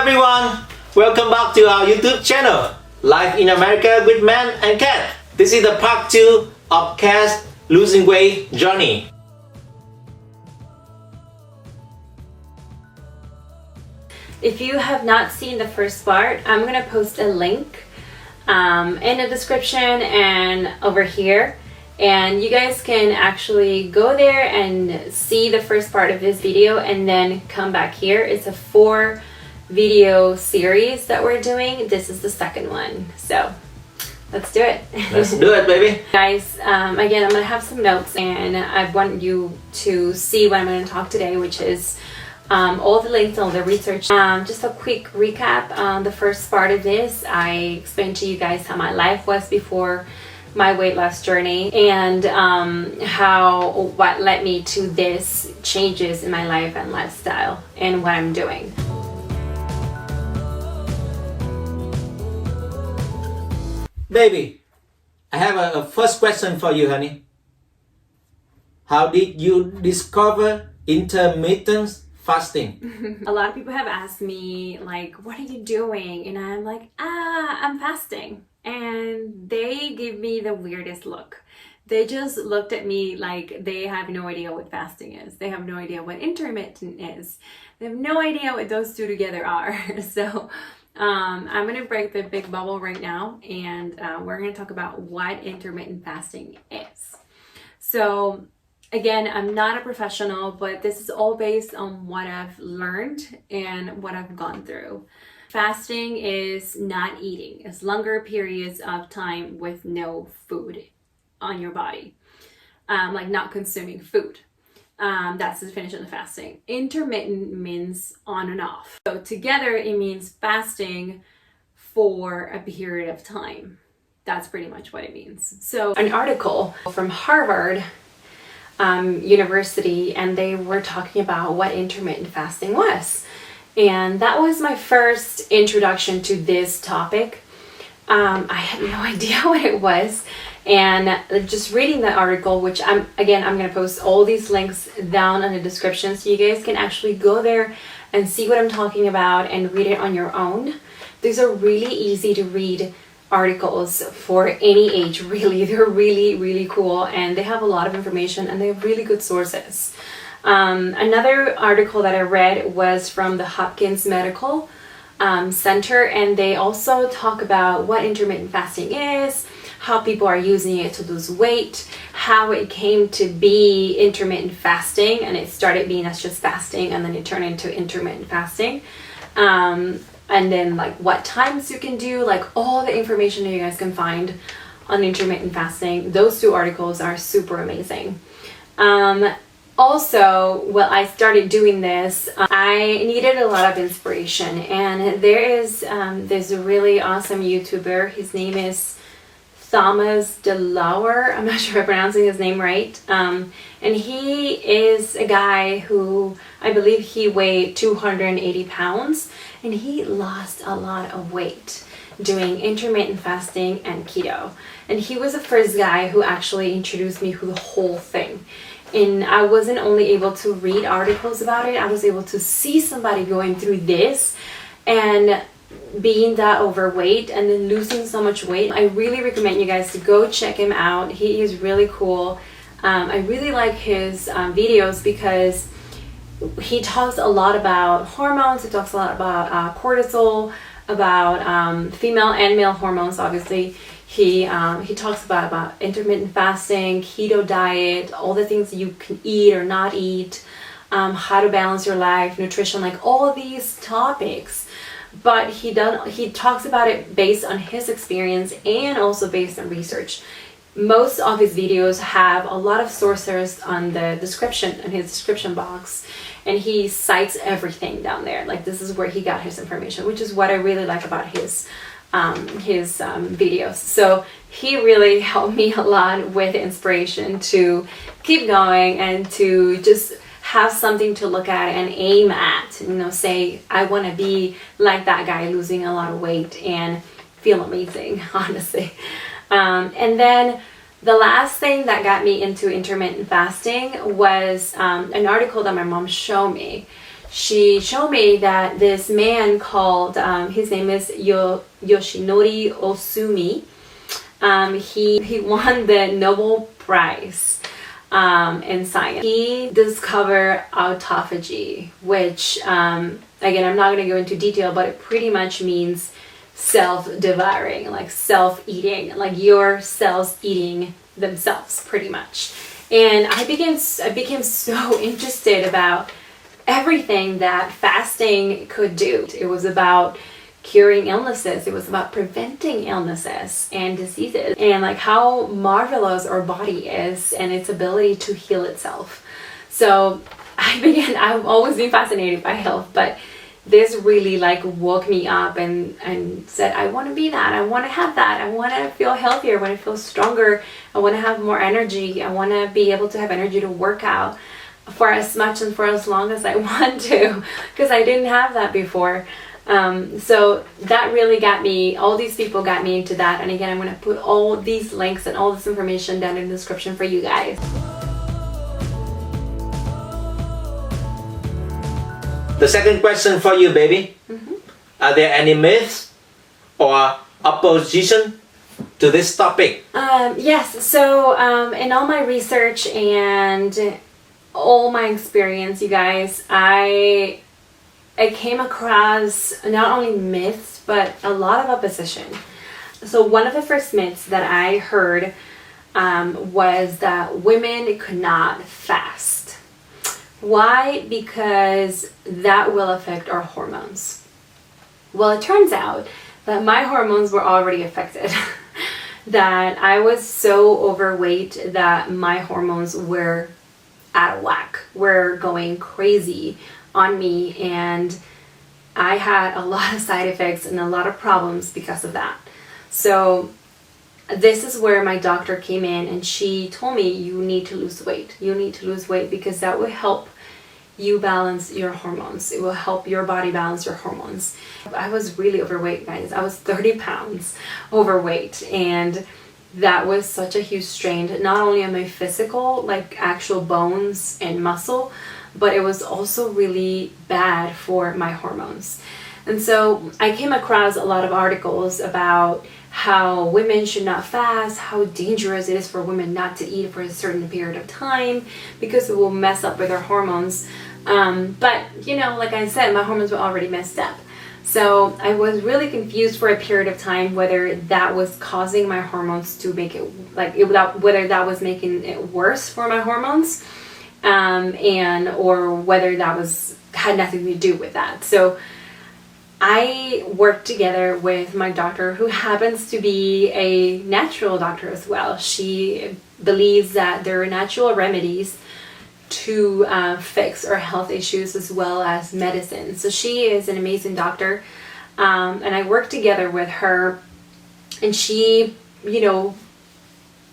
everyone! Welcome back to our YouTube channel, Life in America with Man and Cat. This is the part 2 of Cat's losing weight journey. If you have not seen the first part, I'm going to post a link in the description and over here. And you guys can actually go there and see the first part of this video and then come back here. It's a 4 video series that we're doing. This is the second one. So let's do it. Let's do it, baby. Guys, again, I'm going to have some notes and I want you to see what I'm going to talk today, which is all the links, all the research. Just a quick recap on the first part of this. I explained to you guys how my life was before my weight loss journey and what led me to this changes in my life and lifestyle and what I'm doing. Baby, I have a first question for you, honey. How did you discover intermittent fasting? A lot of people have asked me, like, what are you doing? And I'm like, I'm fasting. And they give me the weirdest look. They just looked at me like they have no idea what fasting is. They have no idea what intermittent is. They have no idea what those two together are. So I'm going to break the big bubble right now and we're going to talk about what intermittent fasting is. So again, I'm not a professional, but this is all based on what I've learned and what I've gone through. Fasting is not eating. It's longer periods of time with no food on your body, like not consuming food. That's the definition of fasting. Intermittent means on and off. So together it means fasting for a period of time. That's pretty much what it means. So an article from Harvard University, and they were talking about what intermittent fasting was. And that was my first introduction to this topic. I had no idea what it was. And just reading the article, which I'm going to post all these links down in the description so you guys can actually go there and see what I'm talking about and read it on your own. These are really easy to read articles for any age, really. They're really, really cool and they have a lot of information and they have really good sources. Another article that I read was from the Hopkins Medical Center, and they also talk about what intermittent fasting is, how people are using it to lose weight, how it came to be intermittent fasting, and it started being as just fasting and then it turned into intermittent fasting. And then like what times you can do, like all the information that you guys can find on intermittent fasting. Those 2 articles are super amazing. Also, when I started doing this, I needed a lot of inspiration, and there's a really awesome YouTuber. His name is Thomas DeLauer. I'm not sure if I'm pronouncing his name right. And he is a guy who, I believe he weighed 280 pounds, and he lost a lot of weight doing intermittent fasting and keto. And he was the first guy who actually introduced me to the whole thing. And I wasn't only able to read articles about it, I was able to see somebody going through this and being that overweight and then losing so much weight. I really recommend you guys to go check him out. He is really cool. I really like his videos because he talks a lot about hormones. He talks a lot about cortisol, about female and male hormones, obviously. He talks about intermittent fasting, keto diet, all the things that you can eat or not eat, how to balance your life, nutrition, like all these topics. But he talks about it based on his experience and also based on research. Most of his videos have a lot of sources on the description, in his description box, and he cites everything down there. Like this is where he got his information, which is what I really like about his videos. So he really helped me a lot with inspiration to keep going and to just have something to look at and aim at, you know, say I want to be like that guy losing a lot of weight and feel amazing, honestly. And then the last thing that got me into intermittent fasting was an article that my mom showed me. she showed me that this man called, his name is Yoshinori Osumi. He won the Nobel Prize in science. He discovered autophagy, which, again, I'm not going to go into detail, but it pretty much means self-devouring, like self-eating, like your cells eating themselves, pretty much. And I became so interested about everything that fasting could do. It was about curing illnesses. It was about preventing illnesses and diseases, and like how marvelous our body is and its ability to heal itself. So I've always been fascinated by health, but this really like woke me up and said, I want to be that. I want to have that. I want to feel healthier. I want to feel stronger. I want to have more energy. I want to be able to have energy to work out for as much and for as long as I want to, because I didn't have that before. So that really got me, all these people got me into that. And again, I'm going to put all these links and all this information down in the description for you guys. The second question for you, baby. Are there any myths or opposition to this topic? Yes. So in all my research and all my experience, you guys, I came across not only myths, but a lot of opposition. So one of the first myths that I heard was that women could not fast. Why? Because that will affect our hormones. Well, it turns out that my hormones were already affected. That I was so overweight that my hormones were out of whack, were going crazy on me, and I had a lot of side effects and a lot of problems because of that. So this is where my doctor came in, and she told me, you need to lose weight. You need to lose weight because that will help you balance your hormones. It will help your body balance your hormones. I was really overweight, guys. I was 30 pounds overweight, and that was such a huge strain, not only on my physical, like actual bones and muscle, but it was also really bad for my hormones. And so I came across a lot of articles about how women should not fast, how dangerous it is for women not to eat for a certain period of time because it will mess up with their hormones. But, you know, like I said, my hormones were already messed up. So I was really confused for a period of time whether that was causing my hormones to make it, like, whether that was making it worse for my hormones, or whether that had nothing to do with that. So I worked together with my doctor, who happens to be a natural doctor as well. She believes that there are natural remedies to fix our health issues as well as medicine. So she is an amazing doctor, and I worked together with her, and she, you know,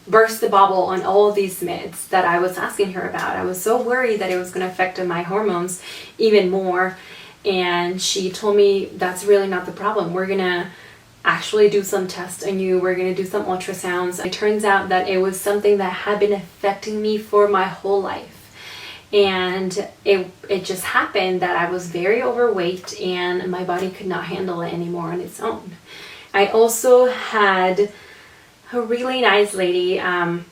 burst the bubble on all of these myths that I was asking her about. I was so worried that it was going to affect my hormones even more. And she told me that's really not the problem. We're going to actually do some tests on you. We're going to do some ultrasounds. It turns out that it was something that had been affecting me for my whole life. And it just happened that I was very overweight and my body could not handle it anymore on its own. I also had a really nice lady that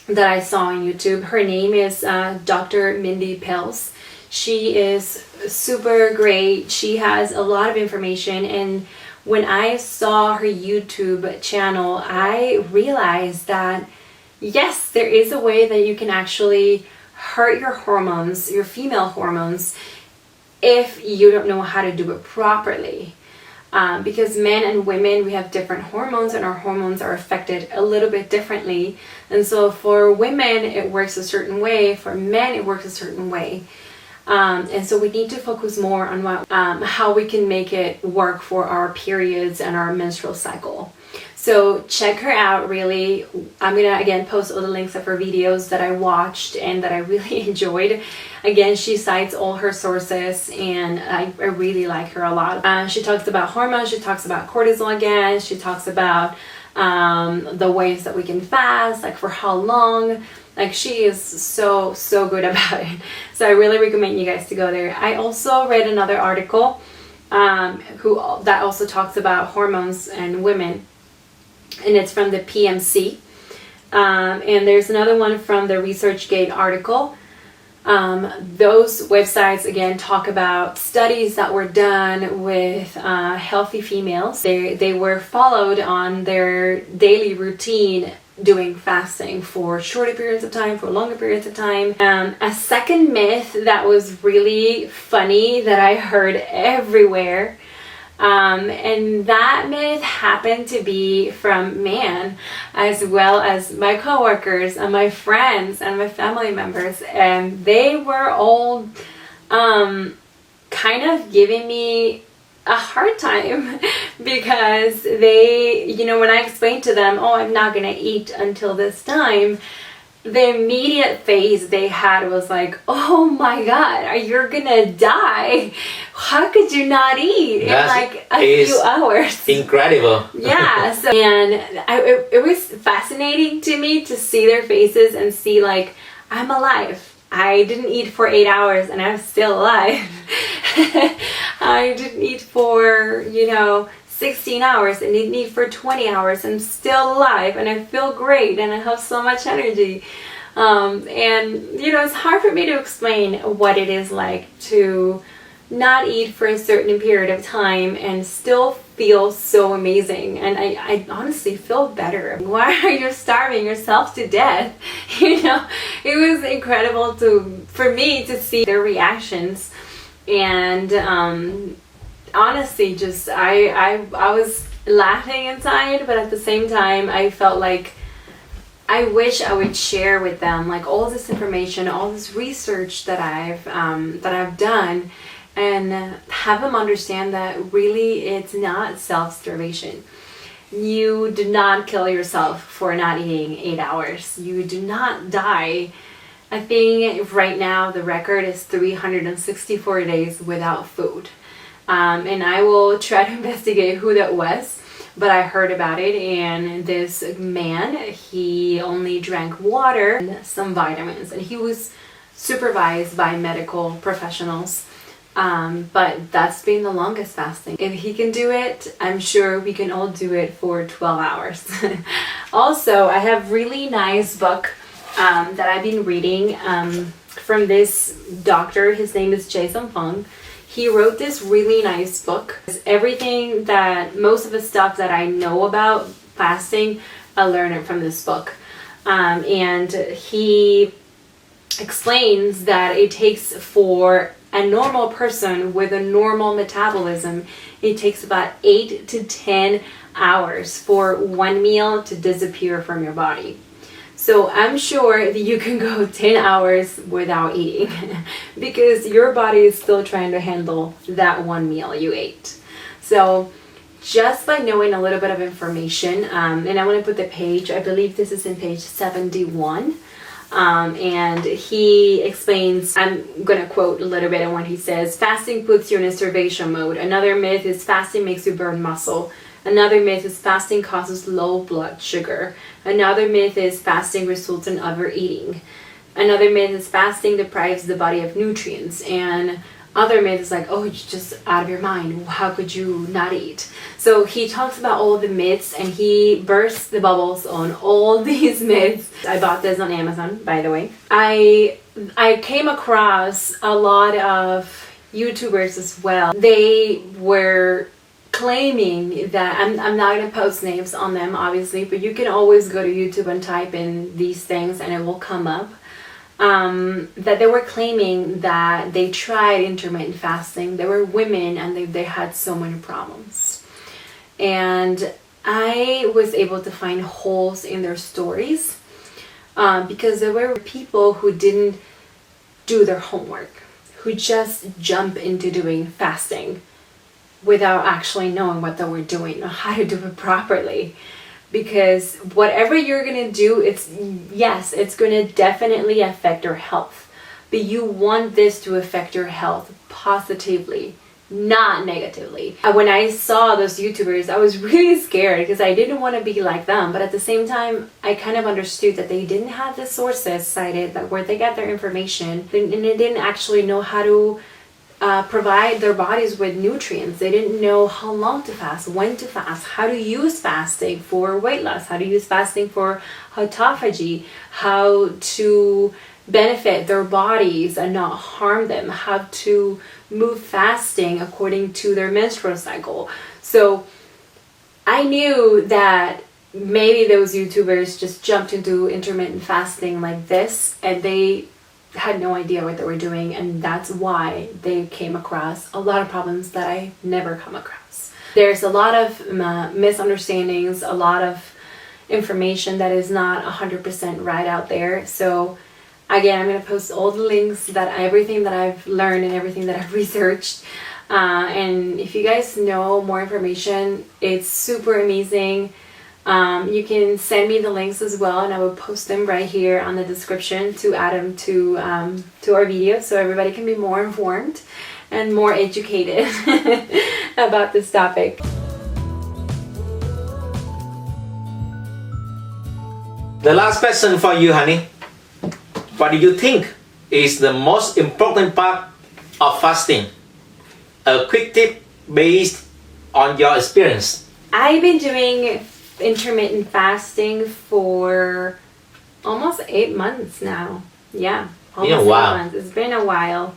I saw on YouTube. Her name is Dr. Mindy Pels. She is super great. She has a lot of information, and when I saw her YouTube channel, I realized that yes, there is a way that you can actually hurt your hormones, your female hormones, if you don't know how to do it properly. Because men and women, we have different hormones, and our hormones are affected a little bit differently. And so for women, it works a certain way. For men, it works a certain way. And so we need to focus more on how we can make it work for our periods and our menstrual cycle. So check her out, really. I'm going to, again, post all the links of her videos that I watched and that I really enjoyed. Again, she cites all her sources, and I really like her a lot. She talks about hormones. She talks about cortisol again. She talks about the ways that we can fast, like for how long. Like, she is so good about it. So I really recommend you guys to go there. I also read another article that also talks about hormones and women, and it's from the PMC. And there's another one from the ResearchGate article. Those websites again talk about studies that were done with healthy females. They were followed on their daily routine doing fasting for shorter periods of time, for longer periods of time. A second myth that was really funny that I heard everywhere, and that myth happened to be from man, as well as my coworkers and my friends and my family members, and they were all kind of giving me a hard time because they, you know, when I explained to them, oh, I'm not gonna eat until this time, the immediate phase they had was like, oh my god, you're gonna die. How could you not eat in like a few hours? Incredible. Yeah. So, and it was fascinating to me to see their faces and see like, I'm alive. I didn't eat for 8 hours and I'm still alive. I didn't eat for, 16 hours and didn't eat for 20 hours. I'm still alive and I feel great and I have so much energy. And, it's hard for me to explain what it is like to not eat for a certain period of time and still feel so amazing. And I honestly feel better. Why are you starving yourself to death? It was incredible for me to see their reactions. And honestly, just I was laughing inside, but at the same time I felt like I wish I would share with them like all this information, all this research that I've done, and have them understand that really it's not self-starvation. You do not kill yourself for not eating 8 hours. You do not die. I think right now the record is 364 days without food. And I will try to investigate who that was, but I heard about it, and this man, he only drank water and some vitamins, and he was supervised by medical professionals. But that's been the longest fasting. If he can do it, I'm sure we can all do it for 12 hours. Also, I have really nice book that I've been reading from this doctor. His name is Jason Fung. He wrote this really nice book. Everything that, most of the stuff that I know about fasting, I learned it from this book. And he explains that it takes, for a normal person with a normal metabolism, it takes about 8 to 10 hours for one meal to disappear from your body. So I'm sure that you can go 10 hours without eating because your body is still trying to handle that one meal you ate. So just by knowing a little bit of information, and I want to put the page, I believe this is in page 71. And he explains, I'm going to quote a little bit on what he says. Fasting puts you in a starvation mode. Another myth is fasting makes you burn muscle. Another myth is fasting causes low blood sugar. Another myth is fasting results in overeating. Another myth is fasting deprives the body of nutrients. And other myth is like, oh, you're just out of your mind. How could you not eat? So he talks about all the myths and he bursts the bubbles on all these myths. I bought this on Amazon, by the way. I came across a lot of YouTubers as well. They were claiming that, I'm not going to post names on them obviously, but you can always go to YouTube and type in these things and it will come up. That they were claiming that they tried intermittent fasting. They were women and they had so many problems. And I was able to find holes in their stories because there were people who didn't do their homework, who just jump into doing fasting without actually knowing what they were doing or how to do it properly. Because whatever you're going to do, it's going to definitely affect your health. But you want this to affect your health positively, not negatively. When I saw those YouTubers, I was really scared because I didn't want to be like them. But at the same time, I kind of understood that they didn't have the sources cited that where they got their information, and they didn't actually know how to provide their bodies with nutrients. They didn't know how long to fast, when to fast, how to use fasting for weight loss, how to use fasting for autophagy, how to benefit their bodies and not harm them, how to move fasting according to their menstrual cycle. So I knew that maybe those YouTubers just jumped into intermittent fasting like this and they had no idea what they were doing, and that's why they came across a lot of problems that I never come across. There's a lot of misunderstandings, a lot of information that is not 100% right out there. So again, I'm going to post all the links, that everything that I've learned and everything that I've researched. And if you guys know more information, it's super amazing. You can send me the links as well, and I will post them right here on the description to add them to our video, so everybody can be more informed and more educated about this topic. The last question for you, honey. What do you think is the most important part of fasting? A quick tip based on your experience. I've been doing intermittent fasting for almost 8 months now. Yeah, almost 8 months. It's been a while.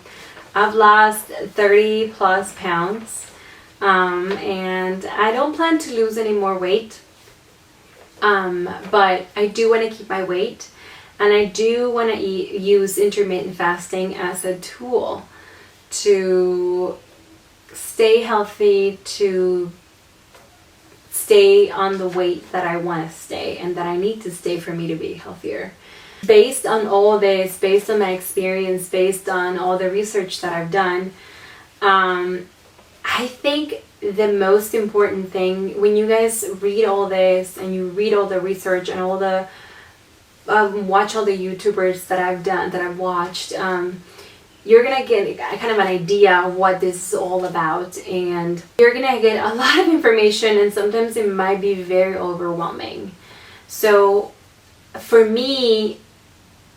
I've lost 30 plus pounds, and I don't plan to lose any more weight, but I do want to keep my weight, and I do want to use intermittent fasting as a tool to stay healthy, to stay on the weight that I want to stay and that I need to stay for me to be healthier. Based on all this, based on my experience, based on all the research that I've done, I think the most important thing, when you guys read all this and you read all the research and all the watch all the YouTubers that I've watched, you're gonna get kind of an idea of what this is all about, and you're gonna get a lot of information, and sometimes it might be very overwhelming. So for me,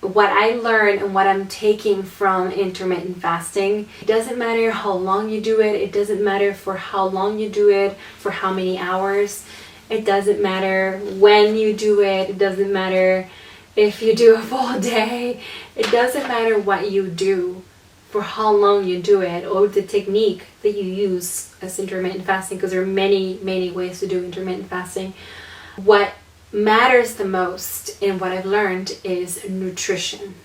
what I learned and what I'm taking from intermittent fasting, it doesn't matter how long you do it, it doesn't matter for how long you do it, for how many hours, it doesn't matter when you do it, it doesn't matter if you do a full day, it doesn't matter what you do, for how long you do it, or the technique that you use as intermittent fasting, because there are many ways to do intermittent fasting. What matters the most in what I've learned is nutrition.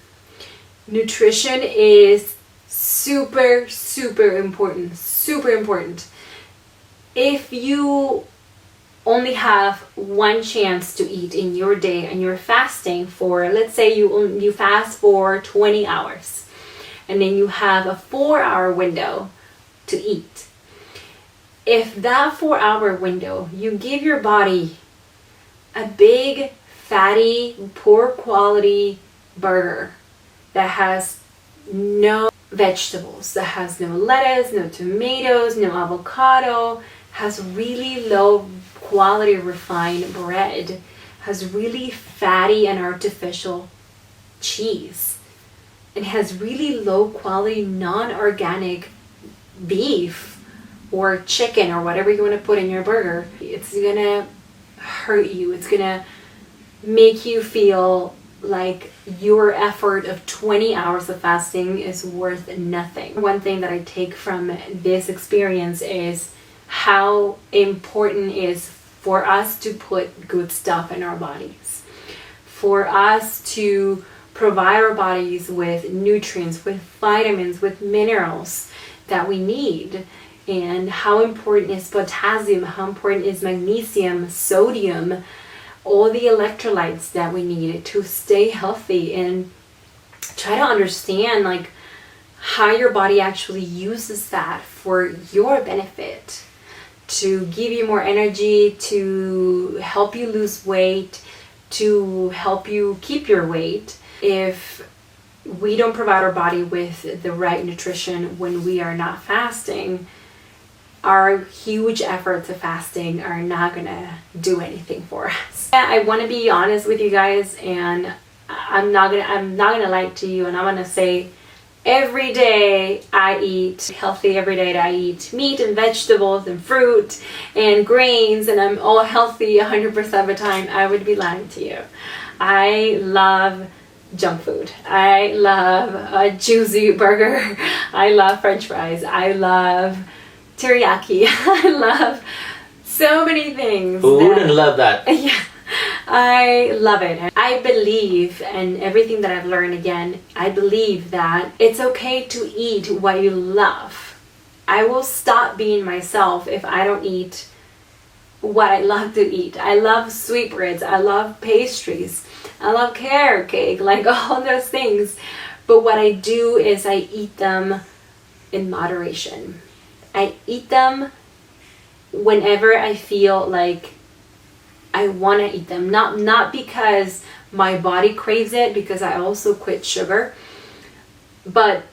Nutrition is super important. If you only have one chance to eat in your day and you're fasting for, let's say you fast for 20 hours, and then you have a 4-hour window to eat. If that 4-hour window, you give your body a big, fatty, poor quality burger that has no vegetables, that has no lettuce, no tomatoes, no avocado, has really low quality refined bread, has really fatty and artificial cheese, it has really low quality non-organic beef or chicken or whatever you want to put in your burger, it's gonna hurt you. It's gonna make you feel like your effort of 20 hours of fasting is worth nothing. One thing that I take from this experience is how important it is for us to put good stuff in our bodies, for us to provide our bodies with nutrients, with vitamins, with minerals that we need, and how important is potassium, how important is magnesium, sodium, all the electrolytes that we need to stay healthy, and try to understand like how your body actually uses that for your benefit, to give you more energy, to help you lose weight, to help you keep your weight. If we don't provide our body with the right nutrition when we are not fasting, our huge efforts of fasting are not gonna do anything for us. I want to be honest with you guys, and I'm not gonna lie to you, and I'm gonna say every day I eat healthy. Every day I eat meat and vegetables and fruit and grains, and I'm all healthy 100% of the time. I would be lying to you. I love junk food. I love a juicy burger. I love French fries. I love teriyaki. I love so many things. Who wouldn't love that? Yeah, I love it. I believe, and everything that I've learned again, I believe that it's okay to eat what you love. I will stop being myself if I don't eat what I love to eat. I love sweetbreads. I love pastries. I love carrot cake, like all those things. But what I do is I eat them in moderation. I eat them whenever I feel like I want to eat them. Not because my body craves it, because I also quit sugar, but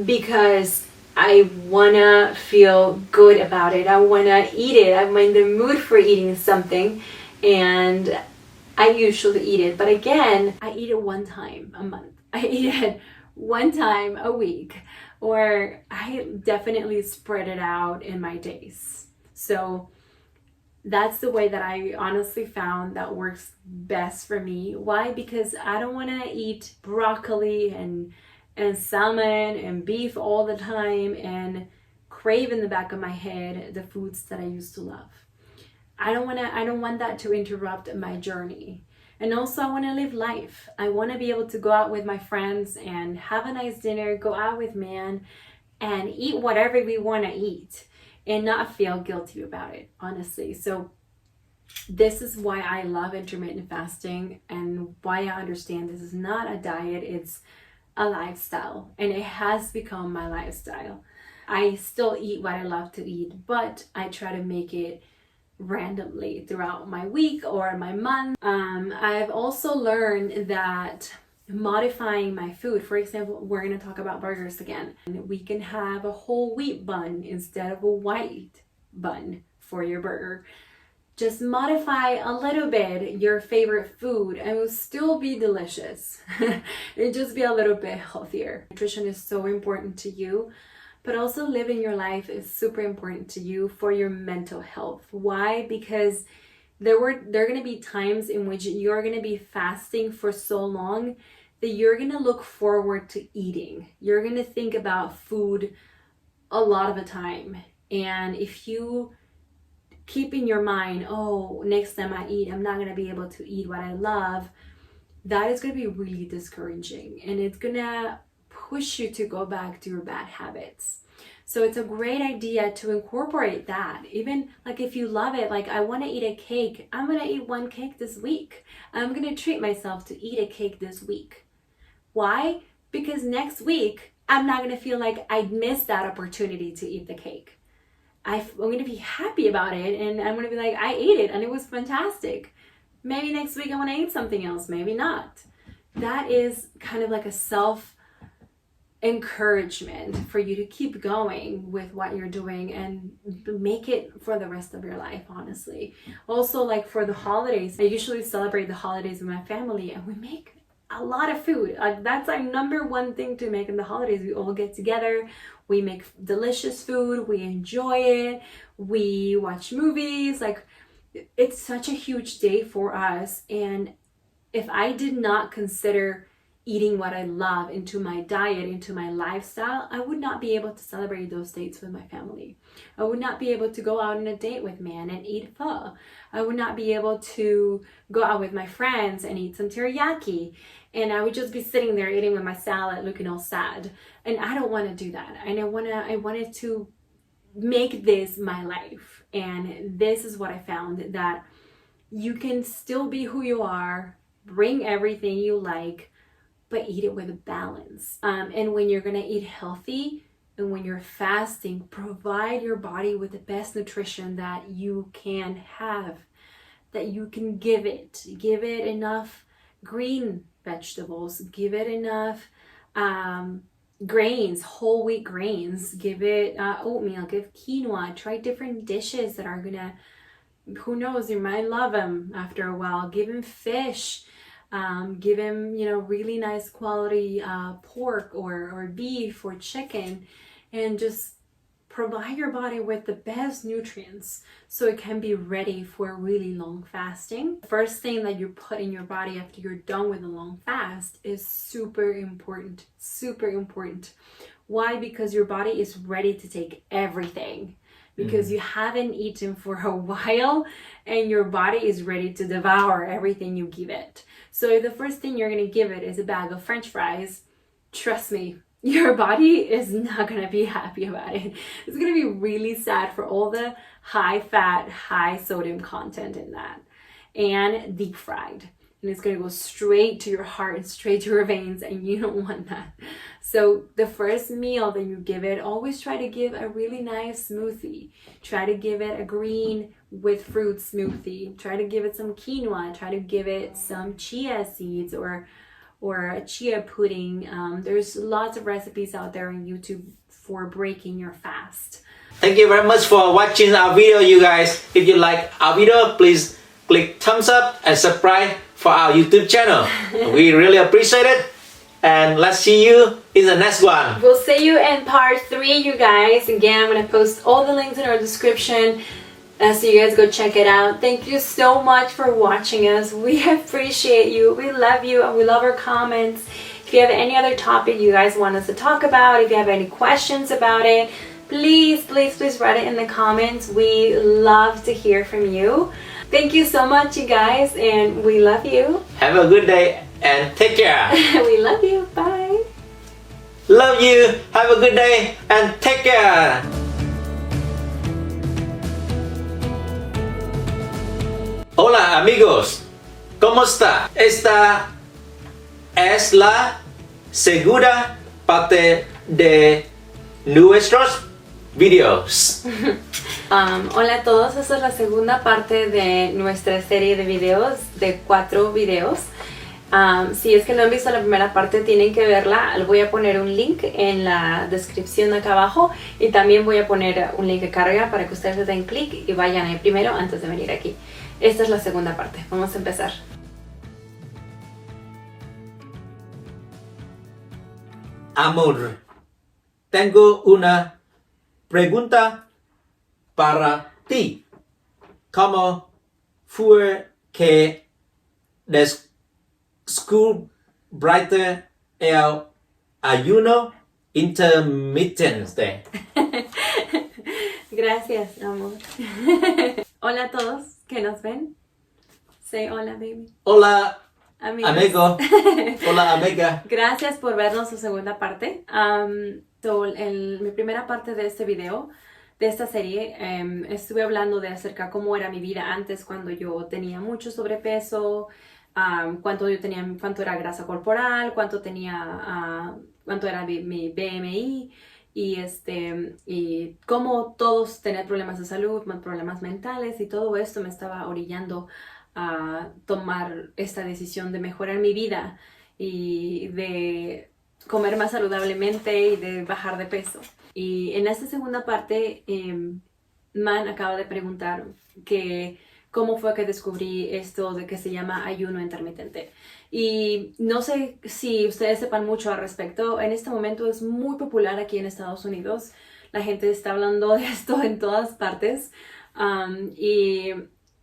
because I want to feel good about it. I want to eat it. I'm in the mood for eating something, and I usually eat it. But again, I eat it one time a month. I eat it one time a week, or I definitely spread it out in my days. So that's the way that I honestly found that works best for me. Why? Because I don't want to eat broccoli and salmon and beef all the time and crave in the back of my head the foods that I used to love. I don't want that to interrupt my journey. And also, I want to live life. I want to be able to go out with my friends and have a nice dinner, go out with man, and eat whatever we want to eat and not feel guilty about it, honestly. So this is why I love intermittent fasting, and why I understand this is not a diet, it's a lifestyle, and it has become my lifestyle. I still eat what I love to eat, but I try to make it randomly throughout my week or my month. I've also learned that modifying my food, for example, we're going to talk about burgers again. We can have a whole wheat bun instead of a white bun for your burger. Just modify a little bit your favorite food and it will still be delicious. It'll just be a little bit healthier. Nutrition is so important to you, but also living your life is super important to you for your mental health. Why? Because there are going to be times in which you're going to be fasting for so long that you're going to look forward to eating. You're going to think about food a lot of the time. And if you keep in your mind, oh, next time I eat, I'm not going to be able to eat what I love, that is going to be really discouraging. And it's going to push you to go back to your bad habits. So it's a great idea to incorporate that. Even like if you love it, like I want to eat a cake, I'm going to eat one cake this week. I'm going to treat myself to eat a cake this week. Why? Because next week, I'm not going to feel like I missed that opportunity to eat the cake. I'm going to be happy about it, and I'm going to be like, I ate it and it was fantastic. Maybe next week I want to eat something else, maybe not. That is kind of like a self encouragement for you to keep going with what you're doing and make it for the rest of your life, honestly. Also, like for the holidays, I usually celebrate the holidays with my family, and we make a lot of food. That's our number one thing to make in the holidays. We all get together, we make delicious food, we enjoy it, we watch movies. Like, it's such a huge day for us. And if I did not consider eating what I love into my diet, into my lifestyle, I would not be able to celebrate those dates with my family. I would not be able to go out on a date with man and eat pho. I would not be able to go out with my friends and eat some teriyaki. And I would just be sitting there eating with my salad, looking all sad. And I don't want to do that. And I wanted to make this my life. And this is what I found, that you can still be who you are, bring everything you like, but eat it with a balance. And when you're gonna eat healthy and when you're fasting, provide your body with the best nutrition that you can have, that you can give it. Give it enough green vegetables, give it enough grains, whole wheat grains. Give it oatmeal, give quinoa. Try different dishes that are gonna, who knows, you might love them after a while. Give him fish. Give him, really nice quality pork or beef or chicken, and just provide your body with the best nutrients so it can be ready for a really long fasting. First thing that you put in your body after you're done with a long fast is super important. Super important. Why? Because your body is ready to take everything. Because you haven't eaten for a while and your body is ready to devour everything you give it. So if the first thing you're going to give it is a bag of French fries, trust me, your body is not going to be happy about it. It's going to be really sad for all the high fat, high sodium content in that, and deep fried. And it's going to go straight to your heart and straight to your veins, and you don't want that. So the first meal that you give it, always try to give a really nice smoothie. Try to give it a green with fruit smoothie. Try to give it some quinoa. Try to give it some chia seeds or a chia pudding. There's lots of recipes out there on YouTube for breaking your fast. Thank you very much for watching our video, you guys. If you like our video, please click thumbs up and subscribe for our YouTube channel. We really appreciate it. And let's see you in the next one. We'll see you in part 3, you guys. Again, I'm going to post all the links in our description. So you guys go check it out. Thank you so much for watching us. We appreciate you. We love you and we love our comments. If you have any other topic you guys want us to talk about, if you have any questions about it, please write it in the comments. We love to hear from you. Thank you so much, you guys, and we love you. Have a good day and take care. We love you. Bye. Love you. Have a good day and take care. Hola amigos, ¿cómo está? Esta es la segunda parte de nuestros videos. Hola a todos, esta es la segunda parte de nuestra serie de videos, de 4 videos. Si es que no han visto la primera parte, tienen que verla. Les voy a poner un link en la descripción acá abajo y también voy a poner un link de carga para que ustedes le den clic y vayan ahí primero antes de venir aquí. Esta es la segunda parte. Vamos a empezar. Amor, tengo una pregunta para ti. ¿Cómo fue que descubriste el ayuno intermitente? Gracias, amor. Hola a todos que nos ven. Say hola, baby. Hola, amigos. amigo. Hola, amiga. Gracias por vernos su segunda parte. Mi primera parte de este video, de esta serie, estuve hablando de acerca cómo era mi vida antes cuando yo tenía mucho sobrepeso, cuánto era grasa corporal, cuánto era mi BMI. Y cómo todos tenían problemas de salud, problemas mentales, y todo esto me estaba orillando a tomar esta decisión de mejorar mi vida y de comer más saludablemente y de bajar de peso. Y en esta segunda parte, Man acaba de preguntar cómo fue que descubrí esto de que se llama ayuno intermitente. Y no sé si ustedes sepan mucho al respecto. En este momento es muy popular aquí en Estados Unidos. La gente está hablando de esto en todas partes. Y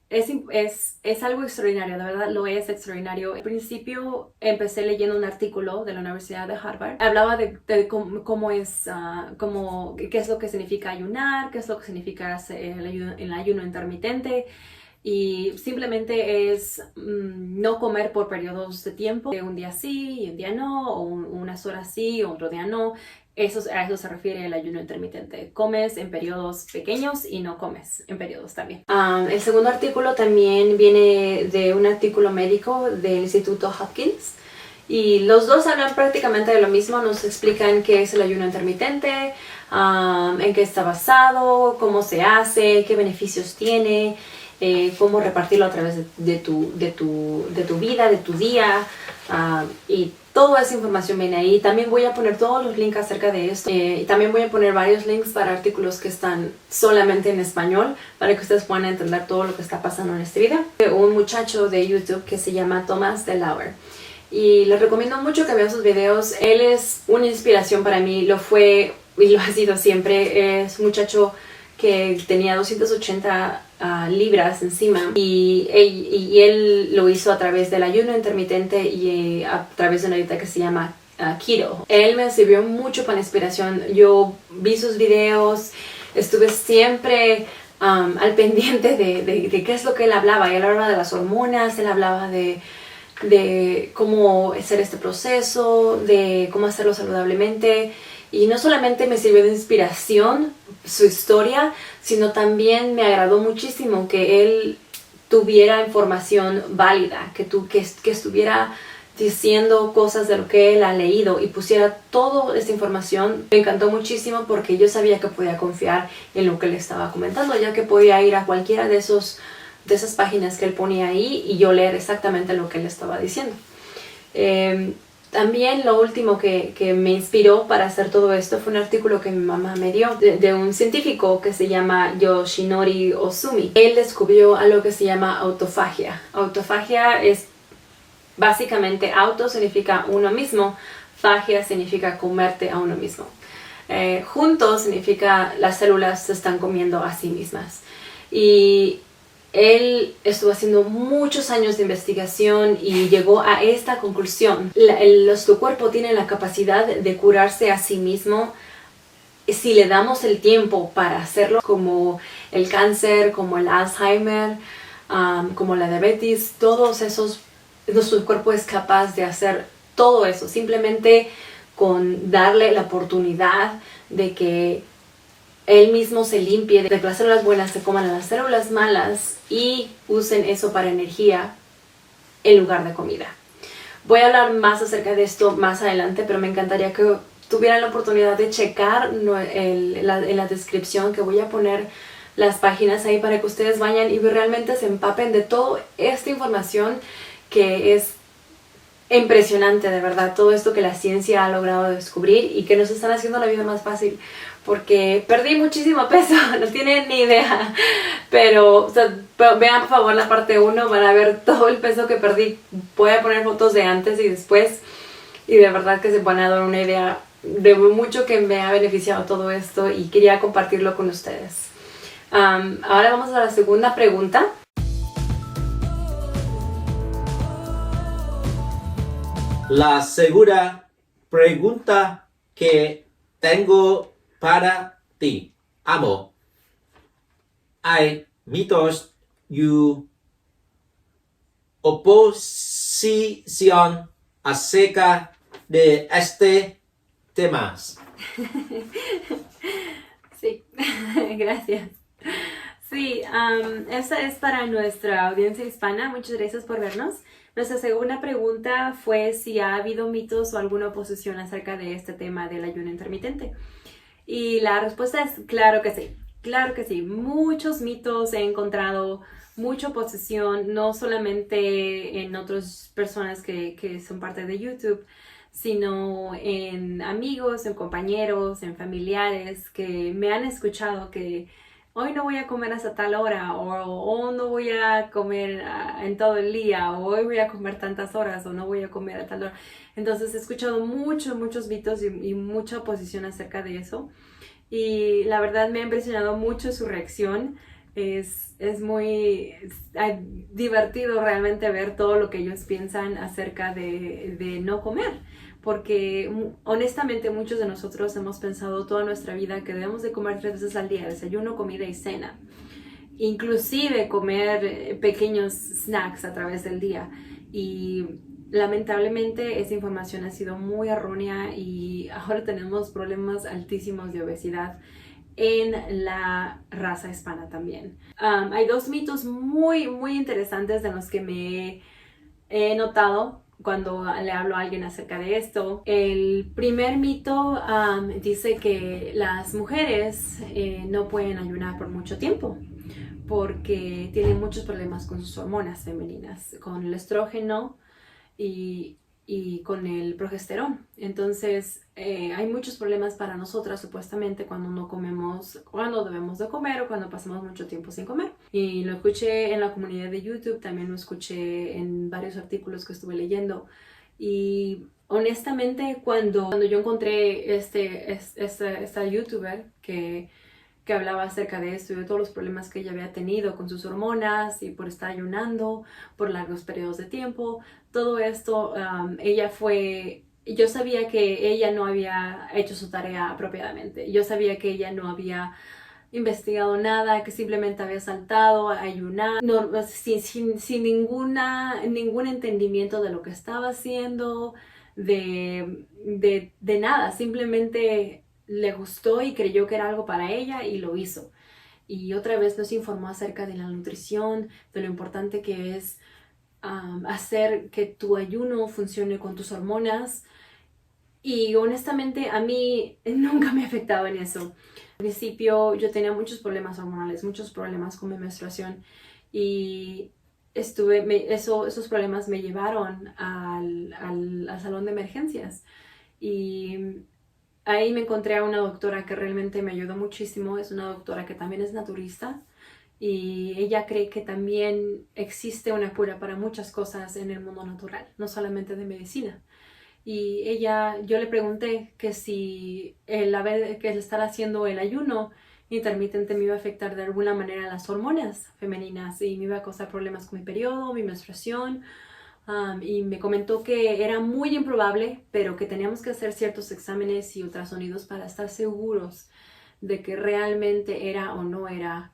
es algo extraordinario, de verdad lo es extraordinario. Al principio empecé leyendo un artículo de la Universidad de Harvard. Hablaba de qué es lo que significa ayunar, qué es lo que significa el ayuno intermitente. Y simplemente es no comer por periodos de tiempo, de un día sí y un día no, o unas horas sí, otro día no. A eso se refiere el ayuno intermitente. Comes en periodos pequeños y no comes en periodos también. El segundo artículo también viene de un artículo médico del Instituto Hopkins. Y los dos hablan prácticamente de lo mismo. Nos explican qué es el ayuno intermitente, en qué está basado, cómo se hace, qué beneficios tiene, cómo repartirlo a través de tu vida, de tu día, y Toda esa información viene ahí. También voy a poner todos los links acerca de esto. Y también voy a poner varios links para artículos que están solamente en español para que ustedes puedan entender todo lo que está pasando en este video. Un muchacho de YouTube que se llama Thomas DeLauer. Y les recomiendo mucho que vean sus videos. Él es una inspiración para mí. Lo fue y lo ha sido siempre. Es un muchacho que tenía 280 libras encima y él lo hizo a través del ayuno intermitente y a través de una dieta que se llama keto. Él me sirvió mucho para inspiración. Yo vi sus videos, estuve siempre al pendiente de qué es lo que él hablaba. Él hablaba de las hormonas, él hablaba de cómo hacer este proceso, de cómo hacerlo saludablemente. Y no solamente me sirvió de inspiración su historia, sino también me agradó muchísimo que él tuviera información válida, que estuviera diciendo cosas de lo que él ha leído y pusiera toda esta información. Me encantó muchísimo porque yo sabía que podía confiar en lo que él estaba comentando, ya que podía ir a cualquiera de esas páginas que él ponía ahí y yo leer exactamente lo que él estaba diciendo. También lo último que me inspiró para hacer todo esto fue un artículo que mi mamá me dio de un científico que se llama Yoshinori Ozumi. Él descubrió algo que se llama autofagia. Autofagia es básicamente auto significa uno mismo, fagia significa comerte a uno mismo. Juntos significa las células se están comiendo a sí mismas. Y él estuvo haciendo muchos años de investigación y llegó a esta conclusión. Nuestro cuerpo tiene la capacidad de curarse a sí mismo si le damos el tiempo para hacerlo, como el cáncer, como el Alzheimer, como la diabetes, todos esos, nuestro cuerpo es capaz de hacer todo eso, simplemente con darle la oportunidad de que él mismo se limpie, de que las células buenas se coman a las células malas y usen eso para energía en lugar de comida. Voy a hablar más acerca de esto más adelante, pero me encantaría que tuvieran la oportunidad de checar en la descripción, que voy a poner las páginas ahí para que ustedes vayan y realmente se empapen de toda esta información que es impresionante, de verdad, todo esto que la ciencia ha logrado descubrir y que nos están haciendo la vida más fácil, porque perdí muchísimo peso, no tienen ni idea, pero, vean por favor la parte 1, van a ver todo el peso que perdí. Voy a poner fotos de antes y después y de verdad que se van a dar una idea de mucho que me ha beneficiado todo esto y quería compartirlo con ustedes. Ahora vamos a la segunda pregunta. La segunda pregunta que tengo para ti, amor. Hay mitos y oposición acerca de este tema. Sí, gracias. Sí, esta es para nuestra audiencia hispana. Muchas gracias por vernos. Nuestra segunda pregunta fue si ha habido mitos o alguna oposición acerca de este tema del ayuno intermitente. Y la respuesta es claro que sí. Claro que sí. Muchos mitos he encontrado, mucha oposición, no solamente en otras personas que son parte de YouTube, sino en amigos, en compañeros, en familiares que me han escuchado que hoy no voy a comer hasta tal hora, o no voy a comer en todo el día, o hoy voy a comer tantas horas, o no voy a comer a tal hora. Entonces he escuchado muchos mitos y mucha oposición acerca de eso. Y la verdad me ha impresionado mucho su reacción. Es muy divertido realmente ver todo lo que ellos piensan acerca de no comer. Porque honestamente muchos de nosotros hemos pensado toda nuestra vida que debemos de comer 3 veces al día, desayuno, comida y cena. Inclusive comer pequeños snacks a través del día. Y lamentablemente esa información ha sido muy errónea y ahora tenemos problemas altísimos de obesidad en la raza hispana también. Hay 2 mitos muy interesantes de los que me he notado cuando le hablo a alguien acerca de esto. El primer mito dice que las mujeres no pueden ayunar por mucho tiempo porque tienen muchos problemas con sus hormonas femeninas, con el estrógeno, y y con el progesterón. Entonces hay muchos problemas para nosotras supuestamente cuando no comemos, cuando debemos de comer o cuando pasamos mucho tiempo sin comer. Y lo escuché en la comunidad de YouTube, también lo escuché en varios artículos que estuve leyendo. Y honestamente cuando yo encontré esta youtuber que hablaba acerca de esto y de todos los problemas que ella había tenido con sus hormonas y por estar ayunando por largos periodos de tiempo. Todo esto, yo sabía que ella no había hecho su tarea apropiadamente. Yo sabía que ella no había investigado nada, que simplemente había saltado a ayunar, sin ningún entendimiento de lo que estaba haciendo, de nada, simplemente le gustó y creyó que era algo para ella y lo hizo. Y otra vez nos informó acerca de la nutrición, de lo importante que es hacer que tu ayuno funcione con tus hormonas. Y honestamente a mí nunca me ha afectado en eso. Al principio yo tenía muchos problemas hormonales, muchos problemas con mi menstruación y esos problemas me llevaron al salón de emergencias. Y ahí me encontré a una doctora que realmente me ayudó muchísimo. Es una doctora que también es naturista y ella cree que también existe una cura para muchas cosas en el mundo natural, no solamente de medicina. Y yo le pregunté que si el estar haciendo el ayuno intermitente me iba a afectar de alguna manera las hormonas femeninas y me iba a causar problemas con mi periodo, mi menstruación. Y me comentó que era muy improbable, pero que teníamos que hacer ciertos exámenes y ultrasonidos para estar seguros de que realmente era o no era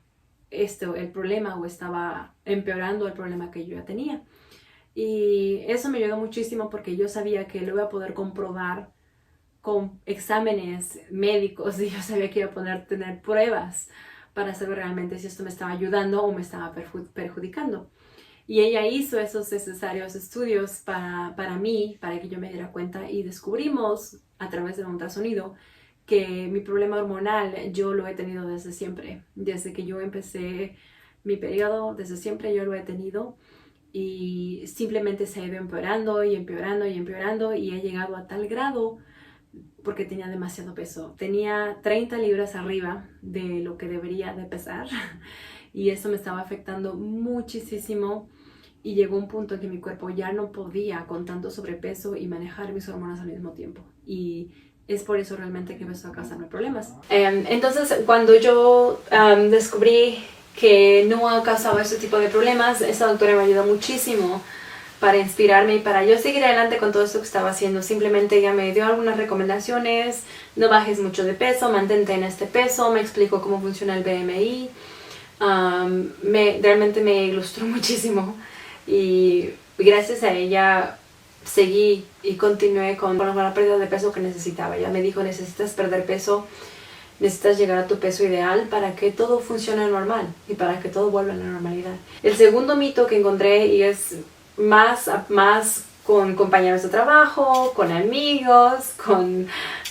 esto el problema o estaba empeorando el problema que yo ya tenía. Y eso me ayudó muchísimo porque yo sabía que lo iba a poder comprobar con exámenes médicos y yo sabía que iba a poder tener pruebas para saber realmente si esto me estaba ayudando o me estaba perjudicando. Y ella hizo esos necesarios estudios para mí, para que yo me diera cuenta y descubrimos a través de un ultrasonido que mi problema hormonal yo lo he tenido desde siempre. Desde que yo empecé mi periodo, desde siempre yo lo he tenido y simplemente se ha ido empeorando y empeorando y empeorando y he llegado a tal grado porque tenía demasiado peso. Tenía 30 libras arriba de lo que debería de pesar y eso me estaba afectando muchísimo y llegó un punto en que mi cuerpo ya no podía con tanto sobrepeso y manejar mis hormonas al mismo tiempo y es por eso realmente que empezó a causarme problemas. Entonces cuando yo descubrí que no causaba este tipo de problemas, esa doctora me ayudó muchísimo para inspirarme y para yo seguir adelante con todo esto que estaba haciendo. Simplemente ella me dio algunas recomendaciones: no bajes mucho de peso, mantente en este peso, me explicó cómo funciona el BMI. Realmente me ilustró muchísimo y gracias a ella seguí y continué con la pérdida de peso que necesitaba. Ella me dijo: necesitas perder peso, necesitas llegar a tu peso ideal para que todo funcione normal y para que todo vuelva a la normalidad. El segundo mito que encontré, y es más con compañeros de trabajo, con amigos,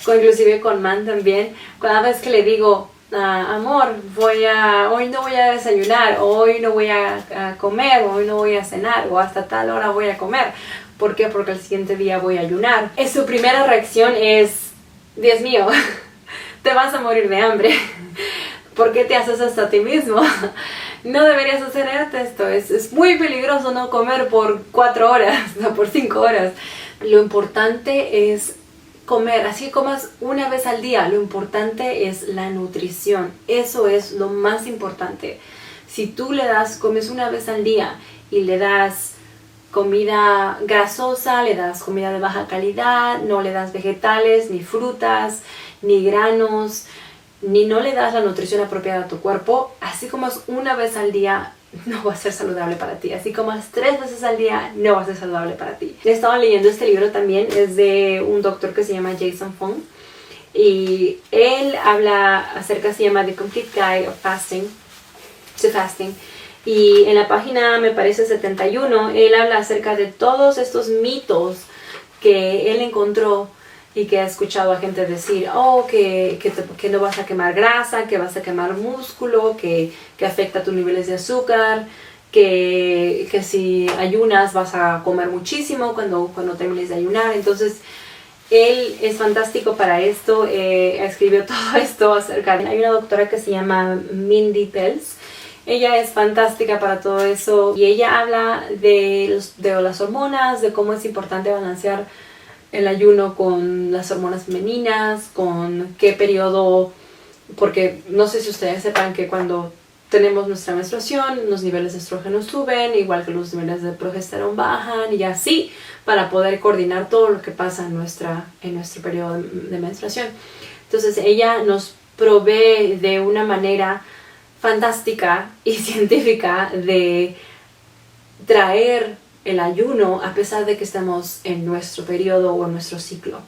inclusive con Man también, cada vez que le digo: amor, hoy no voy a desayunar, hoy no voy a comer, hoy no voy a cenar, o hasta tal hora voy a comer. ¿Por qué? Porque el siguiente día voy a ayunar. Su primera reacción es: Dios mío, te vas a morir de hambre. ¿Por qué te haces esto a ti mismo? No deberías hacer esto. Es muy peligroso no comer por 4 horas, no por 5 horas. Lo importante es comer, así comas una vez al día. Lo importante es la nutrición. Eso es lo más importante. Si tú comes una vez al día y le das comida grasosa, le das comida de baja calidad, no le das vegetales, ni frutas, ni granos, ni no le das la nutrición apropiada a tu cuerpo, así comas una vez al día, no va a ser saludable para ti. Así comas 3 veces al día, no va a ser saludable para ti. Estaba leyendo este libro también, es de un doctor que se llama Jason Fung, y él habla acerca, se llama The Complete Guide of Fasting, to Fasting, y en la página, me parece 71, él habla acerca de todos estos mitos que él encontró y que ha escuchado a gente decir: que no vas a quemar grasa, que vas a quemar músculo, que afecta tus niveles de azúcar, que si ayunas vas a comer muchísimo cuando termines de ayunar. Entonces él es fantástico para esto, escribió todo esto acerca de... Hay una doctora que se llama Mindy Pelz. Ella es fantástica para todo eso y ella habla de las hormonas, de cómo es importante balancear el ayuno con las hormonas femeninas, con qué periodo, porque no sé si ustedes sepan que cuando tenemos nuestra menstruación, los niveles de estrógeno suben, igual que los niveles de progesterona bajan y así, para poder coordinar todo lo que pasa en nuestro periodo de menstruación. Entonces ella nos provee de una manera fantástica y científica de traer el ayuno a pesar de que estamos en nuestro periodo o en nuestro ciclo,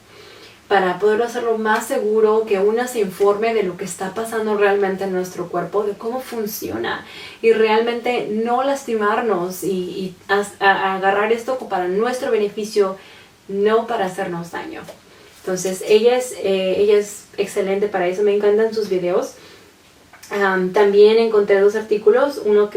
para poderlo hacerlo más seguro, que una se informe de lo que está pasando realmente en nuestro cuerpo, de cómo funciona y realmente no lastimarnos y agarrar esto para nuestro beneficio, no para hacernos daño. Entonces ella es excelente para eso, me encantan sus videos. También encontré 2 artículos, uno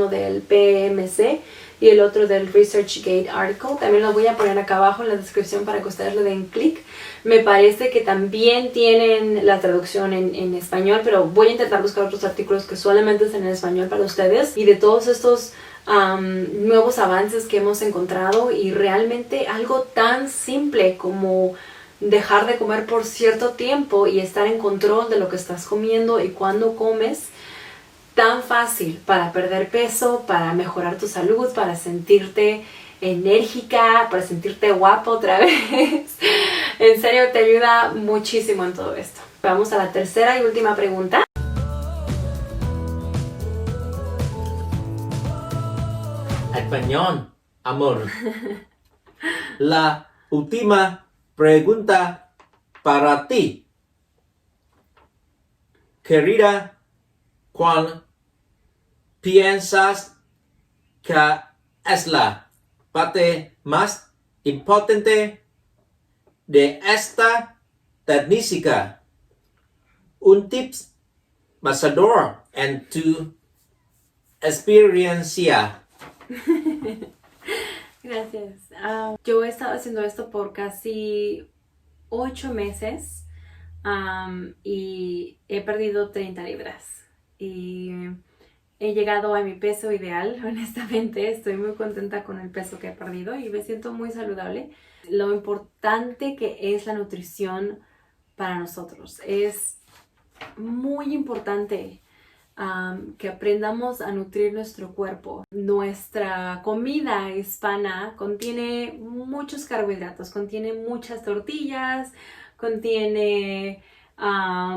del PMC y el otro del ResearchGate article. También lo voy a poner acá abajo en la descripción para que ustedes le den clic. Me parece que también tienen la traducción en español, pero voy a intentar buscar otros artículos que solamente estén en español para ustedes. Y de todos estos nuevos avances que hemos encontrado, y realmente algo tan simple como dejar de comer por cierto tiempo y estar en control de lo que estás comiendo y cuándo comes, tan fácil para perder peso, para mejorar tu salud, para sentirte enérgica, para sentirte guapo otra vez. En serio, te ayuda muchísimo en todo esto. Vamos a la tercera y última pregunta. Español, amor. La última pregunta para ti. Querida, ¿cuál piensas que es la parte más importante de esta técnica? Un tips basado en tu experiencia. Gracias. Yo he estado haciendo esto por casi 8 meses y he perdido 30 libras. Y he llegado a mi peso ideal, honestamente. Estoy muy contenta con el peso que he perdido y me siento muy saludable. Lo importante que es la nutrición para nosotros. Es muy importante que aprendamos a nutrir nuestro cuerpo. Nuestra comida hispana contiene muchos carbohidratos, contiene muchas tortillas, contiene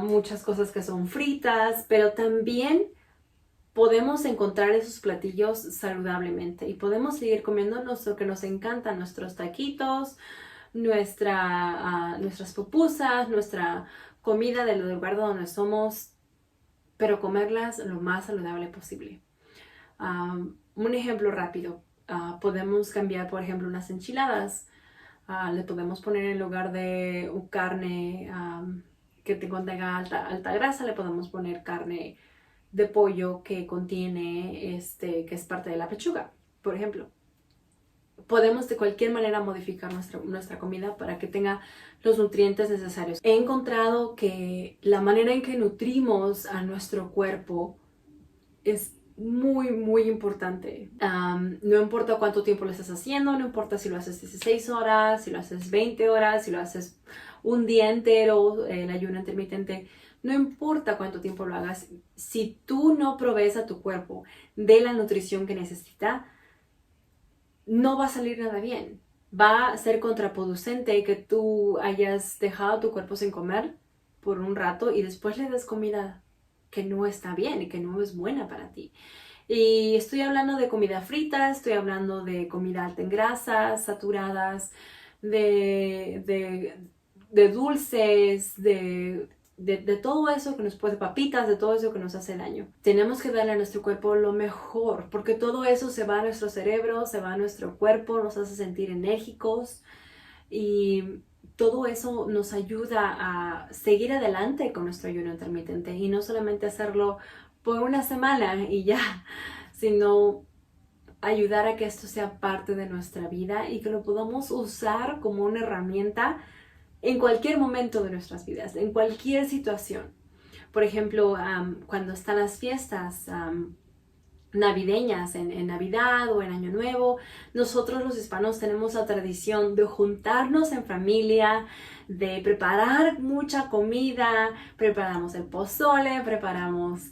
muchas cosas que son fritas, pero también podemos encontrar esos platillos saludablemente y podemos seguir comiendo lo que nos encanta, nuestros taquitos, nuestras pupusas, nuestra comida del lugar donde somos, pero comerlas lo más saludable posible. Un ejemplo rápido, podemos cambiar, por ejemplo, unas enchiladas. Le podemos poner en lugar de carne que contenga alta grasa, le podemos poner carne de pollo que contiene, que es parte de la pechuga, por ejemplo. Podemos de cualquier manera modificar nuestra comida para que tenga los nutrientes necesarios. He encontrado que la manera en que nutrimos a nuestro cuerpo es muy, muy importante. No importa cuánto tiempo lo estás haciendo, no importa si lo haces 16 horas, si lo haces 20 horas, si lo haces un día entero, el ayuno intermitente, no importa cuánto tiempo lo hagas, si tú no provees a tu cuerpo de la nutrición que necesita, no va a salir nada bien. Va a ser contraproducente que tú hayas dejado tu cuerpo sin comer por un rato y después le des comida que no está bien y que no es buena para ti. Y estoy hablando de comida frita, estoy hablando de comida alta en grasas, saturadas, de dulces, de todo eso que nos puede, papitas, de todo eso que nos hace daño. Tenemos que darle a nuestro cuerpo lo mejor, porque todo eso se va a nuestro cerebro, se va a nuestro cuerpo, nos hace sentir enérgicos y todo eso nos ayuda a seguir adelante con nuestro ayuno intermitente y no solamente hacerlo por una semana y ya, sino ayudar a que esto sea parte de nuestra vida y que lo podamos usar como una herramienta en cualquier momento de nuestras vidas, en cualquier situación. Por ejemplo, cuando están las fiestas navideñas, en Navidad o en Año Nuevo, nosotros los hispanos tenemos la tradición de juntarnos en familia, de preparar mucha comida, preparamos el pozole, preparamos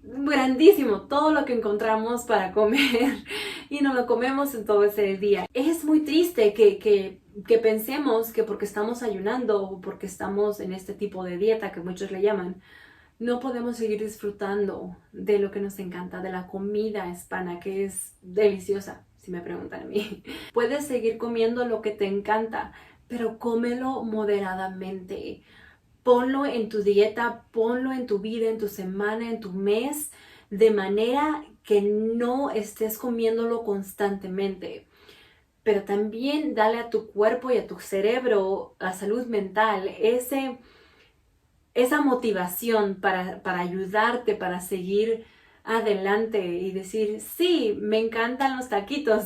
grandísimo todo lo que encontramos para comer y nos lo comemos en todo ese día. Es muy triste que pensemos que porque estamos ayunando o porque estamos en este tipo de dieta que muchos le llaman, no podemos seguir disfrutando de lo que nos encanta, de la comida hispana, que es deliciosa, si me preguntan a mí. Puedes seguir comiendo lo que te encanta, pero cómelo moderadamente. Ponlo en tu dieta, ponlo en tu vida, en tu semana, en tu mes, de manera que no estés comiéndolo constantemente. Pero también dale a tu cuerpo y a tu cerebro, a salud mental, esa motivación para ayudarte, para seguir adelante y decir, sí, me encantan los taquitos.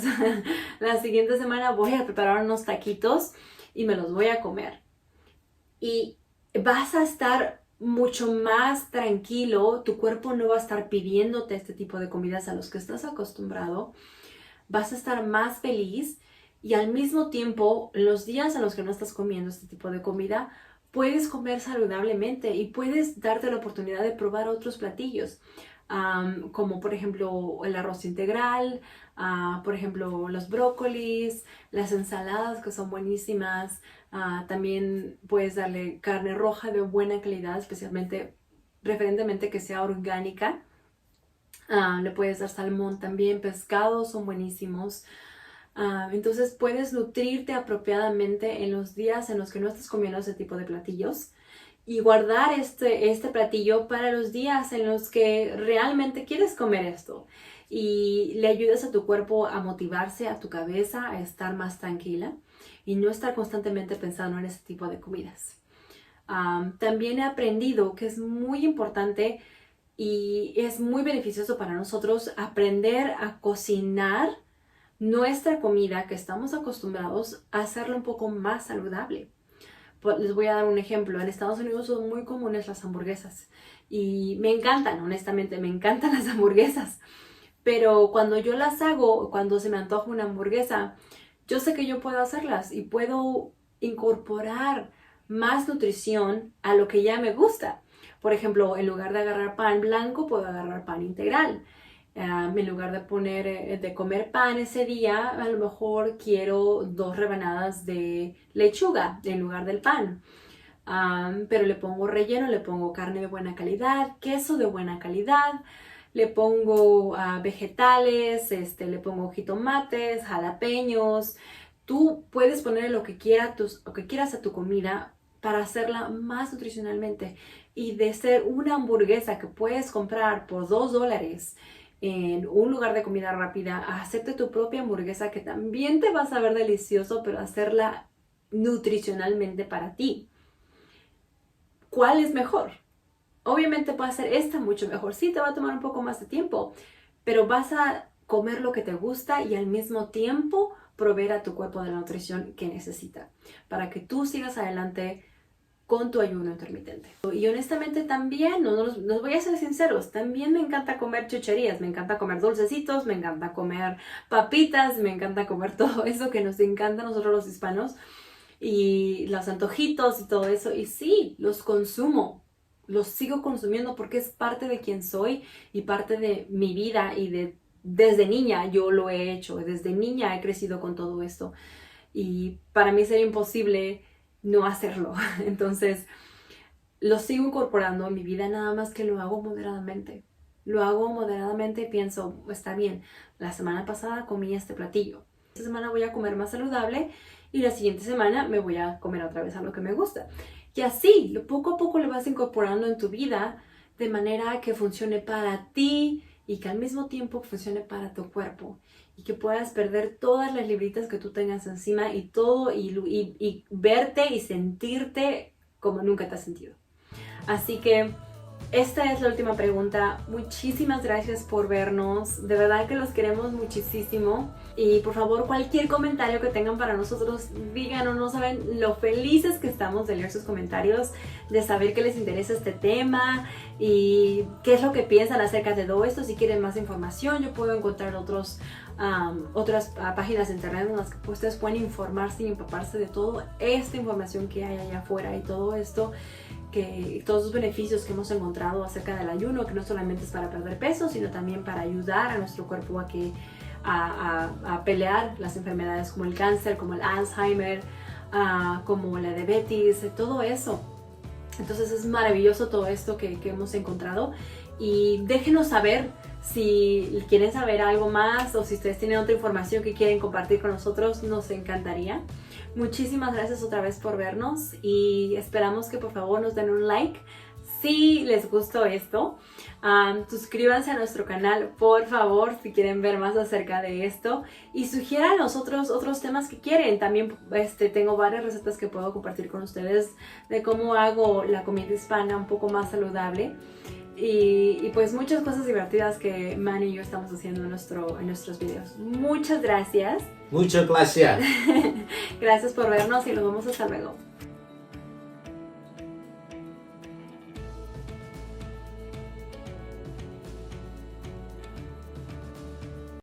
La siguiente semana voy a preparar unos taquitos y me los voy a comer. Y vas a estar mucho más tranquilo, tu cuerpo no va a estar pidiéndote este tipo de comidas a los que estás acostumbrado, vas a estar más feliz y al mismo tiempo, los días en los que no estás comiendo este tipo de comida, puedes comer saludablemente y puedes darte la oportunidad de probar otros platillos, como por ejemplo el arroz integral, por ejemplo los brócolis, las ensaladas que son buenísimas. También puedes darle carne roja de buena calidad, especialmente, preferentemente que sea orgánica. Le puedes dar salmón también, pescados son buenísimos. Entonces puedes nutrirte apropiadamente en los días en los que no estás comiendo ese tipo de platillos y guardar este platillo para los días en los que realmente quieres comer esto y le ayudas a tu cuerpo a motivarse, a tu cabeza a estar más tranquila y no estar constantemente pensando en ese tipo de comidas. También he aprendido que es muy importante y es muy beneficioso para nosotros aprender a cocinar nuestra comida que estamos acostumbrados a hacerla un poco más saludable. Pues les voy a dar un ejemplo. En Estados Unidos son muy comunes las hamburguesas y me encantan, honestamente, me encantan las hamburguesas. Pero cuando yo las hago, cuando se me antoja una hamburguesa, yo sé que yo puedo hacerlas y puedo incorporar más nutrición a lo que ya me gusta. Por ejemplo, en lugar de agarrar pan blanco, puedo agarrar pan integral. En lugar de comer pan ese día, a lo mejor quiero 2 rebanadas de lechuga en lugar del pan. Pero le pongo relleno, le pongo carne de buena calidad, queso de buena calidad, le pongo vegetales, le pongo jitomates, jalapeños. Tú puedes poner lo que quieras a tu comida para hacerla más nutricionalmente. Y de ser una hamburguesa que puedes comprar por $2 en un lugar de comida rápida, a hacerte tu propia hamburguesa que también te va a saber delicioso, pero hacerla nutricionalmente para ti. ¿Cuál es mejor? Obviamente puede ser esta mucho mejor. Sí, te va a tomar un poco más de tiempo, pero vas a comer lo que te gusta y al mismo tiempo proveer a tu cuerpo de la nutrición que necesita para que tú sigas adelante con tu ayuno intermitente. Y honestamente también, nos voy a ser sinceros, también me encanta comer chucherías, me encanta comer dulcecitos, me encanta comer papitas, me encanta comer todo eso que nos encanta a nosotros los hispanos y los antojitos y todo eso. Y sí, los consumo, los sigo consumiendo porque es parte de quien soy y parte de mi vida y desde niña yo lo he hecho, desde niña he crecido con todo esto y para mí sería imposible no hacerlo. Entonces, lo sigo incorporando en mi vida, nada más que lo hago moderadamente. Lo hago moderadamente y pienso, está bien, la semana pasada comí este platillo. Esta semana voy a comer más saludable y la siguiente semana me voy a comer otra vez a lo que me gusta. Y así, poco a poco lo vas incorporando en tu vida de manera que funcione para ti y que al mismo tiempo funcione para tu cuerpo. Y que puedas perder todas las libritas que tú tengas encima y todo y verte y sentirte como nunca te has sentido. Así que esta es la última pregunta. Muchísimas gracias por vernos. De verdad que los queremos muchísimo. Y por favor, cualquier comentario que tengan para nosotros, díganos. No saben lo felices que estamos de leer sus comentarios, de saber que les interesa este tema y qué es lo que piensan acerca de todo esto. Si quieren más información, yo puedo encontrar otras páginas de internet en las que ustedes pueden informarse y empaparse de toda esta información que hay allá afuera y todo esto, todos los beneficios que hemos encontrado acerca del ayuno, que no solamente es para perder peso, sino también para ayudar a nuestro cuerpo a pelear las enfermedades como el cáncer, como el Alzheimer, como la diabetes, todo eso. Entonces es maravilloso todo esto que hemos encontrado, y déjenos saber si quieren saber algo más o si ustedes tienen otra información que quieren compartir con nosotros. Nos encantaría. Muchísimas gracias otra vez por vernos y esperamos que por favor nos den un like si les gustó esto. Suscríbanse a nuestro canal, por favor, si quieren ver más acerca de esto, y sugieran los otros temas que quieren. También tengo varias recetas que puedo compartir con ustedes de cómo hago la comida hispana un poco más saludable. Y pues muchas cosas divertidas que Manny y yo estamos haciendo en nuestros videos. Muchas gracias. Muchas gracias. Gracias por vernos y nos vemos hasta luego.